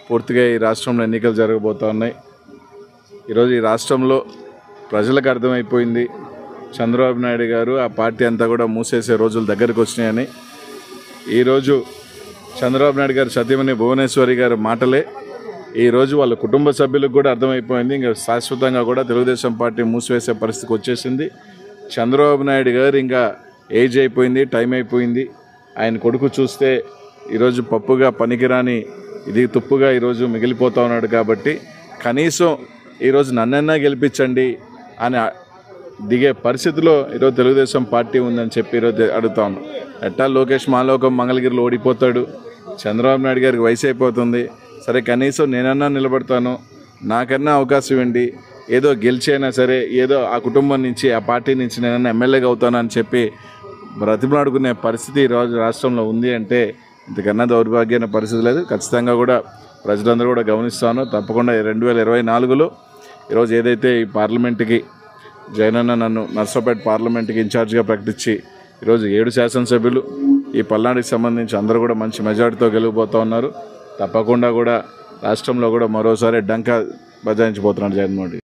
పూర్తిగా ఈ రాష్ట్రంలో ఎన్నికలు జరగబోతూ ఉన్నాయి. ఈరోజు ఈ రాష్ట్రంలో ప్రజలకు అర్థమైపోయింది చంద్రబాబు నాయుడు గారు ఆ పార్టీ అంతా కూడా మూసేసే రోజులు దగ్గరకు వచ్చినాయని. ఈరోజు చంద్రబాబు నాయుడు గారు సతీమణి భువనేశ్వరి గారి మాటలే ఈరోజు వాళ్ళ కుటుంబ సభ్యులకు కూడా అర్థమైపోయింది. ఇంకా శాశ్వతంగా కూడా తెలుగుదేశం పార్టీ మూసివేసే పరిస్థితికి వచ్చేసింది. చంద్రబాబు నాయుడు గారు ఇంకా ఏజ్ అయిపోయింది, టైం అయిపోయింది. ఆయన కొడుకు చూస్తే ఈరోజు పప్పుగా పనికిరాని ఇది తుప్పుగా ఈరోజు మిగిలిపోతూ ఉన్నాడు. కాబట్టి కనీసం ఈరోజు నన్నన్నా గెలిపించండి అని దిగే పరిస్థితిలో ఈరోజు తెలుగుదేశం పార్టీ ఉందని చెప్పి ఈరోజు అడుగుతా ఉన్నాం. ఎట్టా లోకేష్ మాలోకం మంగళగిరిలో ఓడిపోతాడు, చంద్రబాబు నాయుడు గారికి వయసు అయిపోతుంది, సరే కనీసం నేనన్నా నిలబడతాను, నాకన్నా అవకాశం ఇవ్వండి, ఏదో గెలిచైనా సరే ఏదో ఆ కుటుంబం నుంచి ఆ పార్టీ నుంచి నేనన్నా ఎమ్మెల్యేగా అవుతాను అని చెప్పి బ్రతిమలాడుకునే పరిస్థితి ఈరోజు రాష్ట్రంలో ఉంది అంటే ఇంతకన్నా దౌర్భాగ్యమైన పరిస్థితి లేదు. ఖచ్చితంగా కూడా ప్రజలందరూ కూడా గమనిస్తాను. తప్పకుండా 2024లో ఈరోజు ఏదైతే ఈ పార్లమెంట్కి జగనన్న నన్ను నర్సరావుపేట పార్లమెంట్కి ఇన్ఛార్జ్గా ప్రకటించి ఈరోజు 7 శాసనసభ్యులు ఈ పల్నాడుకి సంబంధించి అందరూ కూడా మంచి మెజార్టీతో గెలిగిపోతూ ఉన్నారు. తప్పకుండా కూడా రాష్ట్రంలో కూడా మరోసారి డంకా బజాయించబోతున్నాడు జగన్మోహన్ రెడ్డి.